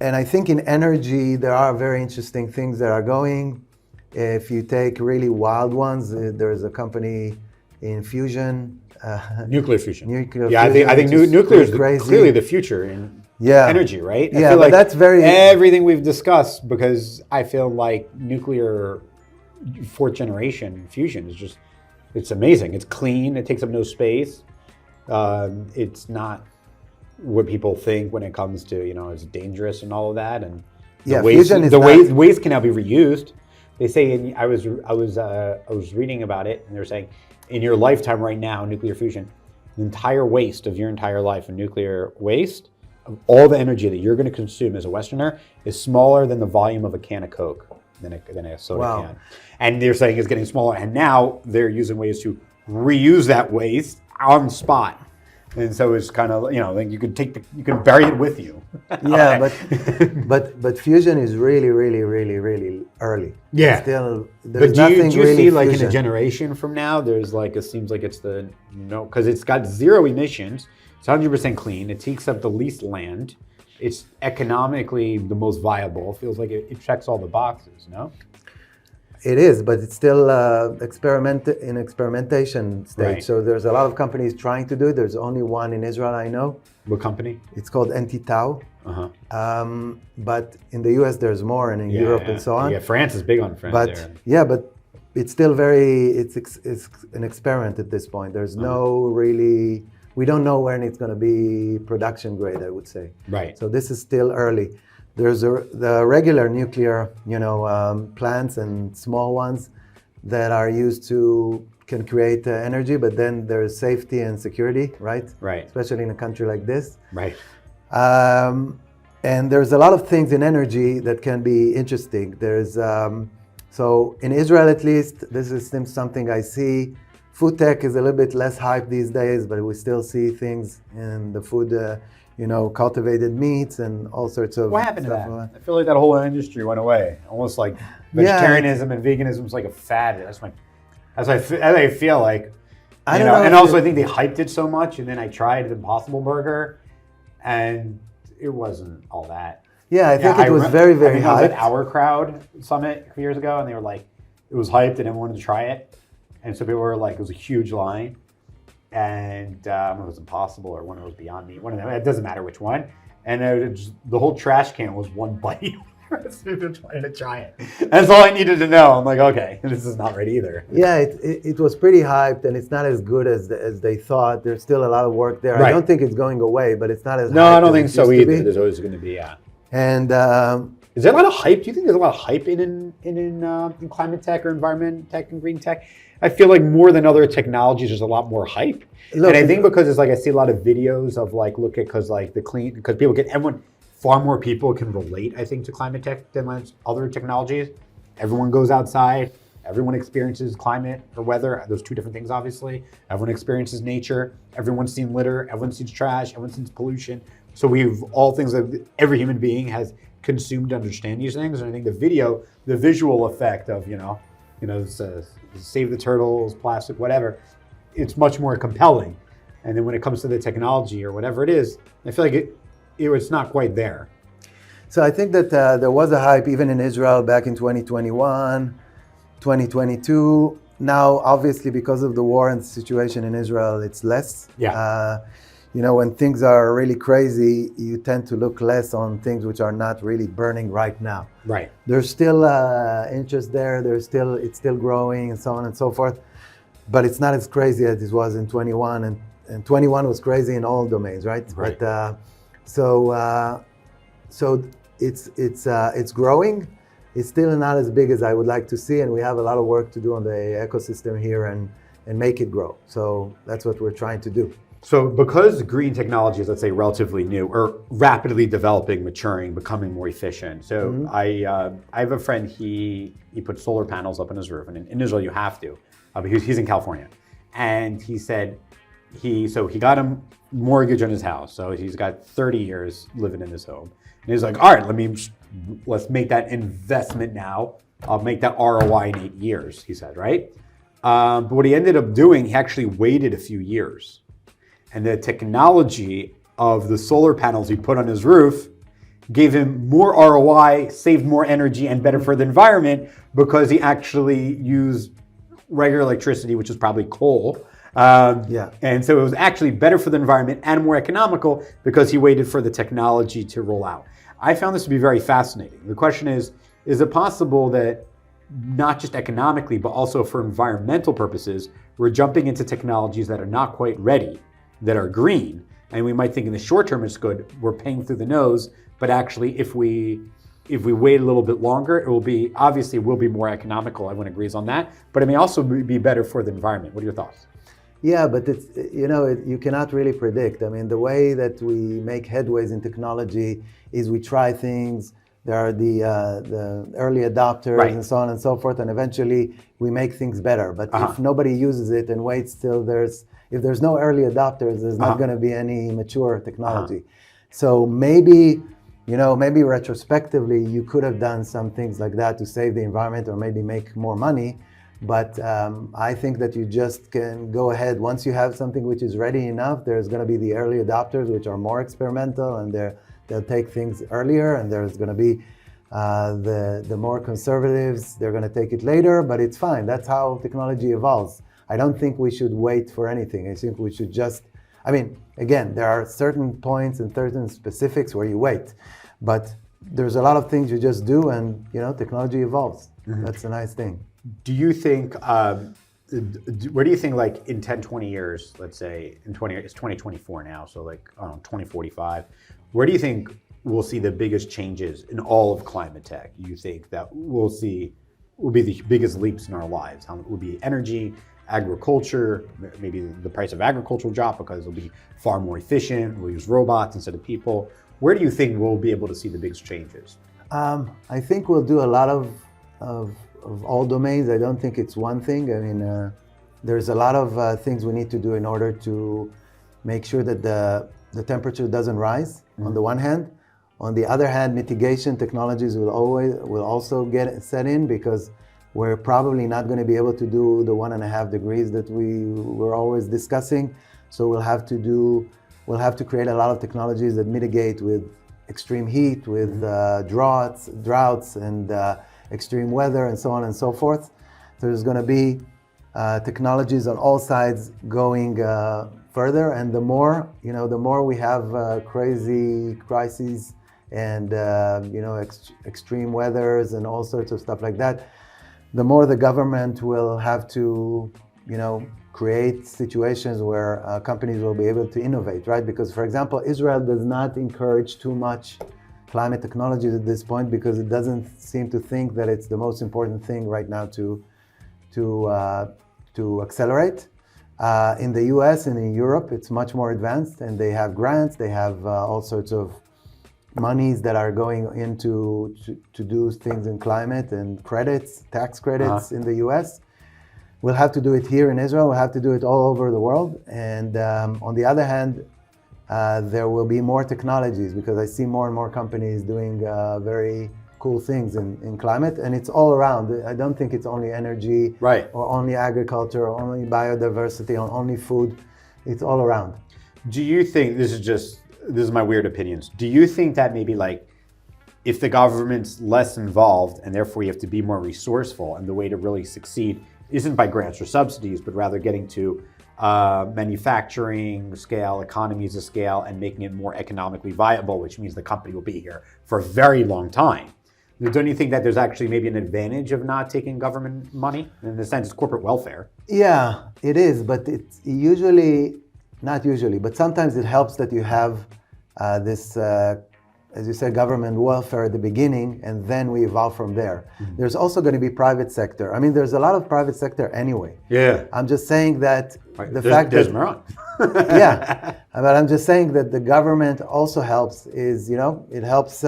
and I think in energy there are very interesting things that are going. If you take really wild ones, there's a company in fusion. Nuclear fusion. Nuclear I think nuclear is clearly the future in energy, right? I feel like that's everything we've discussed, because I feel like nuclear fourth generation fusion is it's amazing. It's clean. It takes up no space. It's not what people think when it comes to, it's dangerous and all of that. And waste can now be reused. They say, I was reading about it, and they're saying, in your lifetime right now, nuclear fusion, the entire waste of your entire life in nuclear waste, of all the energy that you're going to consume as a Westerner, is smaller than the volume of a can of Coke, than a soda can. And they're saying it's getting smaller, and now they're using ways to reuse that waste on the spot. And so it's kind of, like you can bury it with you. but fusion is really, really, really, really early. Yeah. Still, but do you see like fusion in a generation from now, there's like, it seems like it's because it's got zero emissions, it's 100% clean, it takes up the least land, it's economically the most viable, it feels like it checks all the boxes, no? It is, but it's still in experimentation stage. Right. So there's a lot of companies trying to do it. There's only one in Israel I know. What company? It's called Tau. But in the US there's more, and in Europe and so on. Yeah, France is big on France. But but it's still it's an experiment at this point. There's we don't know when it's going to be production grade, I would say. Right. So this is still early. There's the regular nuclear, plants and small ones that are used can create energy, but then there's safety and security, right? Right. Especially in a country like this. Right. And there's a lot of things in energy that can be interesting. There's so in Israel, at least, this is something I see. Food tech is a little bit less hype these days, but we still see things in the food. Cultivated meats and all sorts of. What happened to that? I feel like that whole industry went away. Almost like vegetarianism and veganism is like a fad. That's I feel like. I don't know. And also, I think they hyped it so much, and then I tried the Impossible Burger, and it wasn't all that. Yeah, I think it was very, very hyped. I was at Our Crowd Summit a few years ago, and they were like, it was hyped, and everyone wanted to try it, and so people were like, it was a huge line. And it was Impossible or one of those Beyond Meat, one of them. It doesn't matter which one. And the whole trash can was one bite. People trying to try it. That's all I needed to know. I'm like, okay, this is not right either. Yeah, it was pretty hyped, and it's not as good as they thought. There's still a lot of work there. Right. I don't think it's going away, but it's not as. No, I don't think so either. There's always going to be, And is there a lot of hype? Do you think there's a lot of hype in climate tech or environment tech and green tech? I feel like more than other technologies, there's a lot more hype. Look, and I think because it's like I see a lot of videos of far more people can relate, I think, to climate tech than other technologies. Everyone goes outside, everyone experiences climate or weather. Those two different things, obviously. Everyone experiences nature, everyone's seen litter, everyone's seen trash, everyone's seen pollution. So we've all things that every human being has consumed to understand these things. And I think the visual effect of, save the turtles, plastic, whatever, it's much more compelling. And then when it comes to the technology or whatever it is, I feel like it's not quite there. So I think that there was a hype even in Israel back in 2021, 2022. now, obviously, because of the war and the situation in Israel, it's less. Yeah. When things are really crazy, you tend to look less on things which are not really burning right now. Right. There's still interest there. It's still growing, and so on and so forth. But it's not as crazy as it was in 21, and 21 was crazy in all domains, right? Right. But so it's growing. It's still not as big as I would like to see, and we have a lot of work to do on the ecosystem here and make it grow. So that's what we're trying to do. So because green technology is, let's say, relatively new or rapidly developing, maturing, becoming more efficient. So I have a friend, he put solar panels up on his roof, and in Israel you have to, but he's in California. And he said he got a mortgage on his house. So he's got 30 years living in this home. And he's like, all right, let's make that investment now. I'll make that ROI in 8 years, he said, right? But what he ended up doing, he actually waited a few years. And the technology of the solar panels he put on his roof gave him more ROI, saved more energy, and better for the environment because he actually used regular electricity, which is probably coal. And so it was actually better for the environment and more economical because he waited for the technology to roll out. I found this to be very fascinating. The question is it possible that not just economically, but also for environmental purposes, we're jumping into technologies that are not quite ready, that are green, and we might think in the short term it's good, we're paying through the nose, but actually if we wait a little bit longer, it will be more economical, everyone agrees on that, but it may also be better for the environment. What are your thoughts? Yeah, but it's, you cannot really predict. I mean, the way that we make headways in technology is we try things, there are the early adopters, right, and so on and so forth, and eventually we make things better. But if nobody uses it and waits till if there's no early adopters, there's not going to be any mature technology. So maybe retrospectively, you could have done some things like that to save the environment or maybe make more money. But I think that you just can go ahead. Once you have something which is ready enough, there's going to be the early adopters, which are more experimental, and they'll take things earlier. And there's going to be the more conservatives, they're going to take it later, but it's fine. That's how technology evolves. I don't think we should wait for anything. I think we should again, there are certain points and certain specifics where you wait, but there's a lot of things you just do, and technology evolves. That's a nice thing. Do you think, where do you think, like in 10, 20 years, let's say it's 2024 now, so like 2045, where do you think we'll see the biggest changes in all of climate tech? You think that will be the biggest leaps in our lives? How it will be energy, agriculture, maybe the price of agriculture will drop because it'll be far more efficient. We'll use robots instead of people. Where do you think we'll be able to see the biggest changes? I think we'll do a lot of all domains. I don't think it's one thing. I mean, there's a lot of things we need to do in order to make sure that the temperature doesn't rise, on the one hand. On the other hand, mitigation technologies will also get set in, because we're probably not going to be able to do the 1.5 degrees that we were always discussing. So we'll have to create a lot of technologies that mitigate with extreme heat, with droughts, and extreme weather, and so on and so forth. There's going to be technologies on all sides going further, and the more we have crazy crises and extreme weathers and all sorts of stuff like that, the more the government will have to create situations where companies will be able to innovate, right? Because, for example, Israel does not encourage too much climate technologies at this point, because it doesn't seem to think that it's the most important thing right now to accelerate. In the US and in Europe, it's much more advanced, and they have grants, they have all sorts of monies that are going into to do things in climate, and credits, tax credits in the US. We'll have to do it here in Israel, we'll have to do it all over the world. And on the other hand, there will be more technologies, because I see more and more companies doing very cool things in climate, and it's all around. I don't think it's only energy, right, or only agriculture, or only biodiversity, or only food. It's all around. Do you think, this is my weird opinions, do you think that maybe, like, if the government's less involved and therefore you have to be more resourceful, and the way to really succeed isn't by grants or subsidies, but rather getting to manufacturing scale, economies of scale, and making it more economically viable, which means the company will be here for a very long time. Don't you think that there's actually maybe an advantage of not taking government money? In the sense, it's corporate welfare. Yeah, it is, but it's usually, not usually, but sometimes it helps that you have this, as you said, government welfare at the beginning, and then we evolve from there. Mm-hmm. There's also going to be private sector. I mean, there's a lot of private sector anyway. Yeah. I'm just saying that there's Meron. Yeah, but I'm just saying that the government also helps, it helps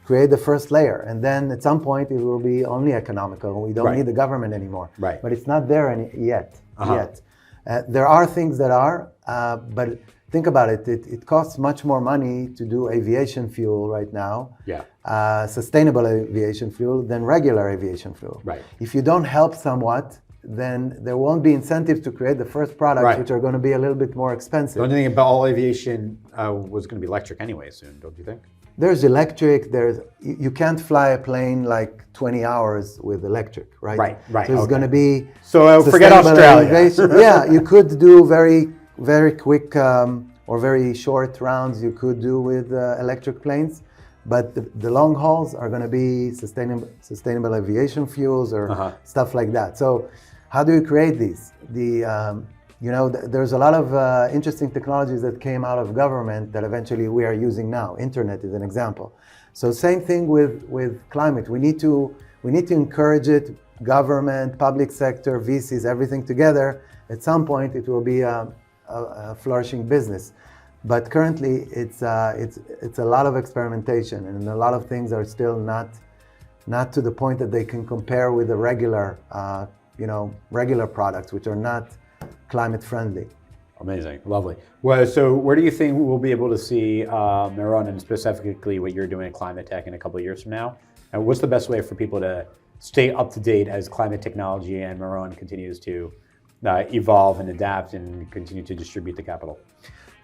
create the first layer. And then at some point it will be only economical. We don't need the government anymore. Right. But it's not there yet. There are things that are, but think about it. It costs much more money to do aviation fuel right now, sustainable aviation fuel, than regular aviation fuel. Right. If you don't help somewhat, then there won't be incentives to create the first products, which are going to be a little bit more expensive. The only thing about all aviation was going to be electric anyway soon, don't you think? There's electric, you can't fly a plane like 20 hours with electric, right? Right. So it's going to be forget Australia. Aviation. Yeah, you could do very, very quick or very short rounds you could do with electric planes, but the long hauls are going to be sustainable aviation fuels or stuff like that. So how do you create these? There's a lot of interesting technologies that came out of government that eventually we are using now. Internet is an example. So same thing with climate. We need to encourage it. Government, public sector, VCs, everything together. At some point, it will be a flourishing business. But currently, it's a lot of experimentation, and a lot of things are still not to the point that they can compare with the regular products, which are not climate friendly. Amazing, lovely. Well, so where do you think we'll be able to see Meron, and specifically what you're doing at IsraelTech in a couple of years from now? And what's the best way for people to stay up to date as climate technology and Meron continues to evolve and adapt and continue to distribute the capital?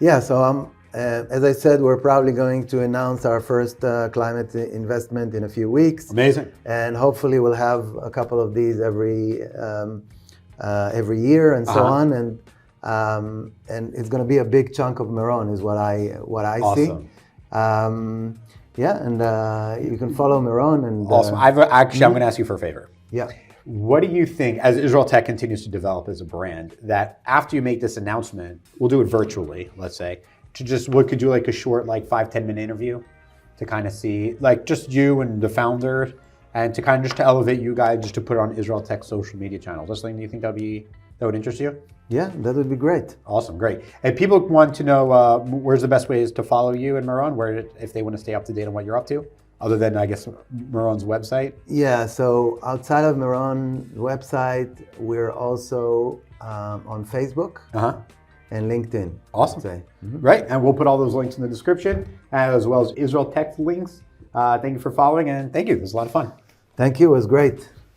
Yeah, so as I said, we're probably going to announce our first climate investment in a few weeks. Amazing. And hopefully we'll have a couple of these every year and so on. And it's going to be a big chunk of Meron is what I awesome. See. And you can follow Meron. And awesome. I'm going to ask you for a favor. Yeah. What do you think, as IsraelTech continues to develop as a brand, that after you make this announcement, we'll do it virtually, let's say, what could do like a short, 5-10 minute interview to kind of see, just you and the founder, and to kind of just to elevate you guys, just to put it on IsraelTech social media channels. Is that something you think that would interest you? Yeah, that would be great. Awesome, great. And people want to know where's the best ways to follow you and Meron, if they want to stay up to date on what you're up to? Other than, I guess, Meron's website? Yeah, so outside of Meron's website, we're also on Facebook and LinkedIn. Awesome. Right, and we'll put all those links in the description, as well as IsraelTech links. Thank you for following, and thank you. It was a lot of fun. Thank you. It was great.